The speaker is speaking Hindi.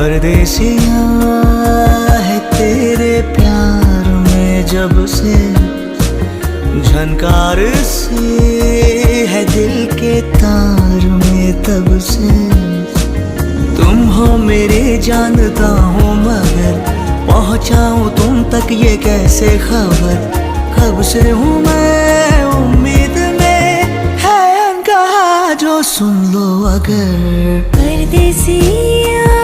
परदेसिया है तेरे प्यार में जब से, झनकार से है दिल के तार में तब से। तुम हो मेरे जानता हूँ मगर पहुँचाऊँ तुम तक ये कैसे खबर। कब से हूँ मैं उम्मीद में, है अनकहा जो सुन लो अगर। परदेसिया